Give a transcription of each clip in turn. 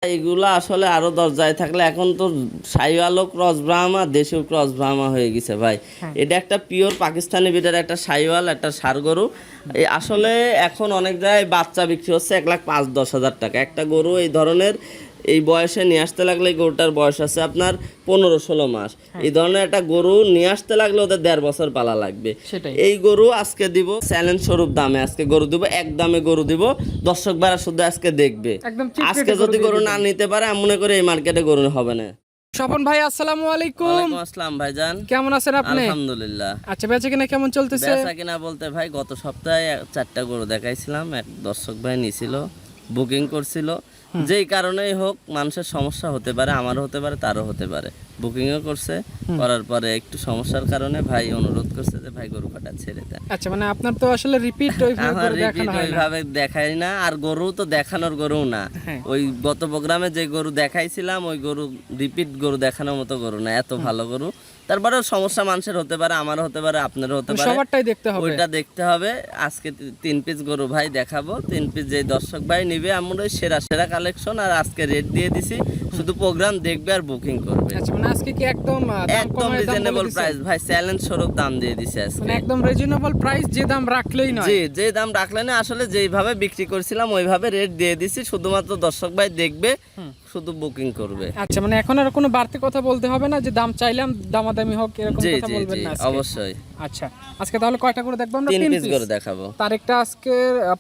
এগুলা আসলে আরো দরজায় থাকলে এখন তো শাহিওয়ালও ক্রস ব্রাহ্মা দেশীয় ক্রস ব্রাহ্মা হয়ে গেছে ভাই। এটা একটা পিওর পাকিস্তানি বিটের একটা শাহিওয়াল একটা ষাঁড় গরু। আসলে এখন অনেক জায়গায় বাচ্চা বিক্রি হচ্ছে 1,05,10,000 টাকা একটা গরু। এই ধরনের এই বয়সে নিয়ে আসতে লাগলে এই গরুটার বয়স আছে আপনার 15-16 মাস। এই ধরনের একটা গরু নিয়ে আসতে লাগলে ওদের 1.5 বছর পালা লাগবে। এই গরু আজকে দিব চ্যালেঞ্জ স্বরূপ দামে, আজকে গরু দিব এক দামে গরু দিব। দর্শক ভাইরা শুধু আজকে দেখবে। আজকে যদি গরু না নিতে পারে আমি মনে করি এই মার্কেটে গরু হবে না। স্বপন ভাই আসসালামু আলাইকুম। ওয়ালাইকুম আসসালাম ভাইজান, কেমন আছেন আপনি? আলহামদুলিল্লাহ। আচ্ছা, বেচা কিনা কেমন চলতেছে? বেচা কিনা বলতে ভাই গত সপ্তাহে 4টা গরু দেখাইছিলাম, এক দর্শক ভাই নিছিল, বুকিং করছিল। যেই কারণেই হোক মানুষের সমস্যা হতে পারে, আমারও হতে পারে, তারও হতে পারে। বুকিংও করছে, করার পরে একটু সমস্যার কারণে ভাই অনুরোধ করছে যে ভাই গরু কাটা ছেড়ে দেন। আচ্ছা, মানে আপনার তো আসলে রিপিট ওইভাবে দেখাই না, আর গরু তো দেখানোর গরু না। ওই গত প্রোগ্রামে যে গরু দেখাইছিলাম ওই গরু রিপিট গরু দেখানোর মতো গরু না, এত ভালো গরু। তারপরেও সমস্যা মানুষের হতে পারে, আমারও হতে পারে, আপনারও হতে পারে, সবারটাই দেখতে হবে, ওইটা দেখতে হবে। আজকে 3 পিস গরু ভাই দেখাবো, 3 পিস যে দর্শক ভাই নিবে আমরা সেরা সেরা কালেকশন। আর আজকে রেট দিয়ে দিছি, শুধু প্রোগ্রাম দেখবে আর বুকিং করবে। আচ্ছা, মানে আজকে কি একদম রিজনেবল প্রাইস ভাই, চ্যালেঞ্জ স্বরূপ দাম দিয়ে দিছি আজকে। মানে একদম রিজনেবল প্রাইস, যে দাম রাখলেই নয়। জি, যে দাম রাখলে না, আসলে যেইভাবে বিক্রি করছিলাম ওইভাবে রেট দিয়ে দিছি, শুধুমাত্র দর্শক ভাই দেখবে, শুধু বুকিং করবে। আচ্ছা, মানে এখন আর কোনো বাড়তি কথা বলতে হবে না যে দাম চাইলাম দামাদামি হোক এরকম কথা বলবেন না আজকে? অবশ্যই। আচ্ছা, আজকে তাহলে কয়টা করে দেখবো আমরা? 3 পিস করে দেখাবো। তারিখটা আজকে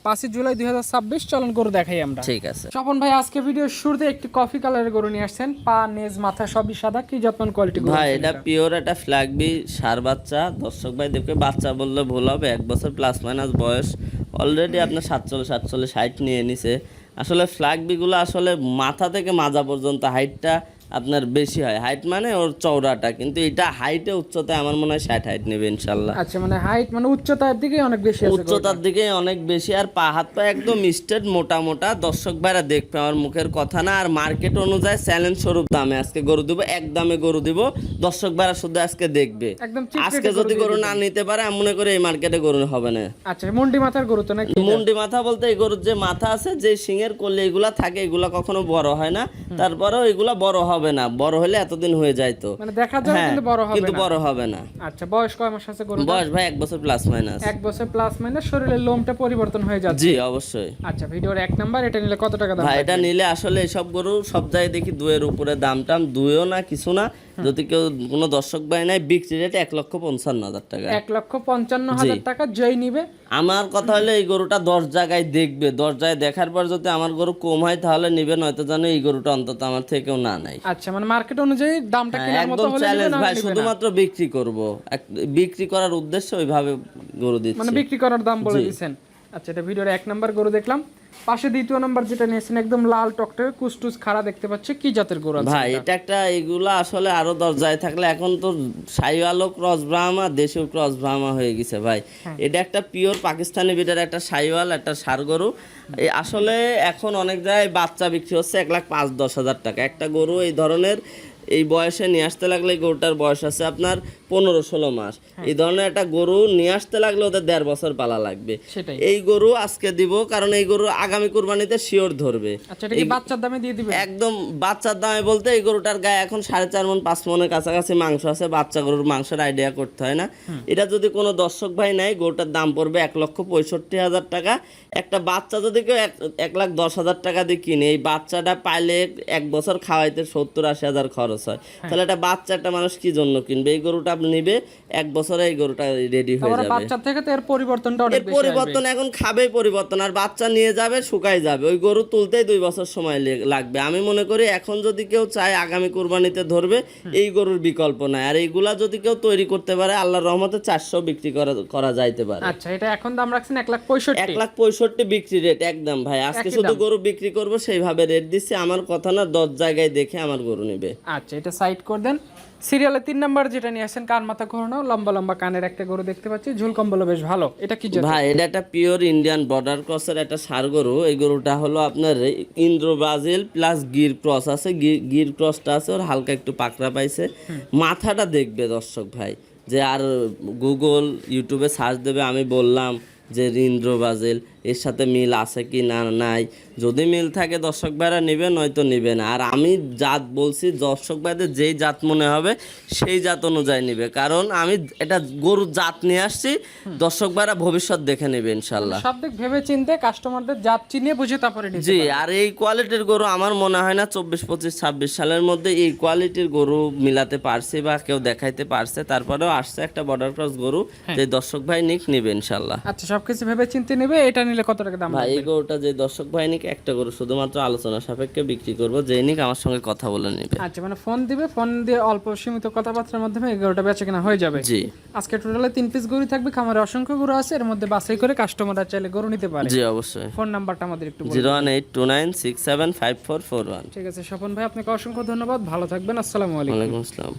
5 জুলাই 2026। চলুন গরু দেখাই আমরা। ঠিক আছে। স্বপন ভাই আজকে ভিডিওর শুরুতে একটি কফি কালারের গরু নিয়ে আসছেন, পা নেজ মাথা সবই সাদা, কি যত্ন কোয়ালিটি গরু? ভাই এটা পিওর একটা ফ্ল্যাগবি ষাঁড় বাচ্চা। দর্শক ভাই দেখবে, বাচ্চা বললে ভুল হবে, 1 বছর প্লাস মাইনাস বয়স। অলরেডি আপনার 47, 60 নিয়ে নিছে। আসলে ফ্ল্যাগবিগুলো আসলে মাথা থেকে মাজা পর্যন্ত হাইটটা আপনার বেশি হয়। হাইট মানে ওর চওড়াটা, কিন্তু এটা হাইটে উচ্চতায় আমার মনে হয় 60 হাইট নেবে ইনশাল্লাহ। আচ্ছা, মানে হাইট মানে উচ্চতার দিকে অনেক বেশি আছে, উচ্চতার দিকে অনেক বেশি। আর পা হাত পা একদম স্ট্রেট মোটা মোটা। দর্শক ভাইরা দেখবে, আমার মুখের কথা না। আর মার্কেট অনুযায়ী চ্যালেঞ্জ স্বরূপ দামে আজকে গরু দিব, এক দামে গরু দিব। দর্শক ভাইরা শুধু আজকে দেখবে। আজকে যদি গরু না নিতে পারে আমি মনে করি এই মার্কেটে গরু হবে না। আচ্ছা, মুন্ডি মাথার গরু তো নাকি? মুন্ডি মাথা বলতে এই গরুর যে মাথা আছে, যে সিংয়ের কলি এগুলা থাকে, এগুলা কখনো বড় হয় না। তারপরেও এগুলা বড় হবে না, বড় হলে এতদিন হয়ে যায় তো, মানে দেখা যায় কিন্তু বড় হবে না। আচ্ছা, বয়স কয় মাস আছে গরুর? বয়স ভাই 1 বছর প্লাস মাইনাস। 1 বছর প্লাস মাইনাস। শরীরের লোমটা পরিবর্তন হয়ে যাচ্ছে? জি অবশ্যই। আচ্ছা, ভিডিওর 1 নাম্বার। এটা নিলে কত টাকা দাম? ভাই এটা নিলে আসলে এইসব গরু সব জায়গায় দেখি 2 এর উপরে দাম টাম, 2ও না কিছু না। যদি কেউ কোনো দর্শক ভাই নাই, বিক্রি রেট 1,55,000 টাকা। 1,55,000 টাকা যেই নিবে। আমার কথা হলো এই গরুটা 10 জায়গায় দেখবে, 10 জায়গায় দেখার পর যদি আমার গরু কম হয় তাহলে নিবে, নয়তো জানো এই গরুটা অন্তত আমার থেকেও না নাই। আচ্ছা, মানে মার্কেট অনুযায়ী দামটা কেনার মতো একদম হলে চ্যালেঞ্জ ভাই, শুধুমাত্র বিক্রি করব, বিক্রি করার উদ্দেশ্যে ওইভাবে গরু দিচ্ছি, মানে বিক্রি করার দাম বলে দিবেন। আচ্ছা, এটা ভিডিওর 1 নাম্বার গরু দেখলাম। পাশে 2 নাম্বার যেটা নিয়েছেন, একদম লাল টকটকে কুসটুস খাড়া দেখতে পাচ্ছি, কি জাতের গরু আছে ভাই? এটা একটা, এগুলা আসলে আরো দরজায় থাকলে এখন তো শাহিওয়ালও ক্রস ব্রাহ্মা দেশীয় ক্রস ব্রাহ্মা হয়ে গেছে ভাই। এটা একটা পিওর পাকিস্তানি বিটের একটা শাহিওয়াল একটা ষাঁড় গরু। আসলে এখন অনেক জায়গায় বাচ্চা বিক্রি হচ্ছে 1,05,10,000 টাকা একটা গরু। এই ধরনের এই বয়সে নিয়ে আসতে লাগলে, এই গরুটার বয়স আছে আপনার 15-16 মাস। এই ধরনের একটা গরু নিয়ে আসতে লাগলে ওদের 1.5 বছর পালা লাগবে। এই গরু আজকে দিব, কারণ এই গরু আগামী কুরবানিতে শিওর ধরবে। আচ্ছা, এটা কি বাচ্চার দামে দিয়ে দিবেন? একদম বাচ্চার দামে বলতে এই গরুটার গায়ে এখন 4.5 মণ 5 মণের কাছাকাছি মাংস আছে। বাচ্চা গরুর মাংসের আইডিয়া করতে হয় না। এটা যদি কোনো দর্শক ভাই নাই, গরুটার দাম পড়বে 1,65,000 টাকা। একটা বাচ্চা যদি কেউ 1,10,000 টাকা দিয়ে কিনে, এই বাচ্চাটা পাইলে 1 বছর খাওয়াইতে 70-80 হাজার খরচ হয়। তাহলে একটা বাচ্চা একটা মানুষ কি জন্য কিনবে? এই গরুটা আপনি নিবে, 1 বছরে এই গরুটা রেডি হয়ে যাবে। বাচ্চা থেকে তো এর পরিবর্তনটা অনেক বেশি। পরিবর্তন এখন খাবেই পরিবর্তন, আর বাচ্চা নিয়ে যাবে শুকাই যাবে। ওই গরু তুলতেই 2 বছর সময় লাগবে। আমি মনে করি এখন যদি কেউ চায় আগামী কুরবানিতে ধরবে, এই গরুর বিকল্প নাই। আর এইগুলা যদি কেউ তৈরি করতে পারে, আল্লাহর রহমতে 400 বিক্রি করা যাইতে পারে। আচ্ছা, এটা এখন দাম রাখছেন 1,65,000। 1,65,000 বিক্রি রেট একদম ভাই। আজকে শুধু গরু বিক্রি করবো সেইভাবে রেট দিচ্ছি। আমার কথা না, 10 জায়গায় দেখে আমার গরু নিবে। আচ্ছা, এটা সাইড করে দেন। সিরিয়ালে 3 নাম্বার যেটা নিয়ে আসেন, কান মাথা ঘোরানো, লম্বা লম্বা কানের একটা গরু দেখতে পাচ্ছি, ঝুল কম্বল বেশ ভালো। এটা কি জাত? ভাই এটা একটা পিওর ইন্ডিয়ান বর্ডার ক্রসের একটা ষাঁড় গরু। এই গরুটা হলো আপনার Indra Brazil plus Gir cross আছে। গির ক্রসটা আছে, ওর হালকা একটু পাকড়া পাইছে। মাথাটা দেখবে দর্শক ভাই, যে আর গুগল ইউটিউবে সার্চ দেবে, আমি বললাম যে ইন্দ্র ব্রাজিল, এর সাথে মিল আছে কি না নাই, যদি মিল থাকে দর্শক ভাইরা নেবেন, নয়তো নেবেন। আর আমি জাত বলছি, দর্শক ভাইদের যেই জাত মনে হবে সেই জাত অনুযায়ী নেবে, কারণ আমি এটা গরুর জাত নিয়ে আসছি, দর্শক ভাইরা ভবিষ্যৎ দেখে নেবে ইনশাল্লাহ। সব দিক ভেবে চিন্তে কাস্টমারদের জাত চিনিয়ে বুঝে তারপরে নিতে জি, আর এই কোয়ালিটির গরু আমার মনে হয় না 24, 25, 26 সালের মধ্যে এই কোয়ালিটির গরু মিলাতে পারছে বা কেউ দেখাইতে পারছে। তারপরেও আসছে একটা বর্ডার ক্রস গরু, যে দর্শক ভাই নিক নিবে ইনশাল্লাহ। আচ্ছা, সবকিছু ভেবে চিন্তে নেবে। এটা নিলে কত টাকা দাম? ভাই এই গরুটা যে দর্শক ভাই নিক, একটা গরু শুধুমাত্র আলোচনা সাপেক্ষে বিক্রি করবো, যে নিক আমার সঙ্গে কথা বলে নিবে। আচ্ছা, মানে ফোন দিবে, ফোন দিয়ে অল্প সীমিত কথাবার্তার মাধ্যমে এই গরুটা বেচা কেনা হয়ে যাবে। জি আজকে টোটালে 3 পিস গরু থাকবে, খামারে অসংখ্য গরু আছে, এর মধ্যে বাছাই করে কাস্টমাররা চাইলে গরু নিতে পারে। জি অবশ্যই। ফোন নাম্বারটা আমাদের একটু বলুন। 01829675441। ঠিক আছে স্বপন ভাই, আপনাকে অসংখ্য ধন্যবাদ, ভালো থাকবেন, আসসালামু আলাইকুম। ওয়ালাইকুম আসসালাম।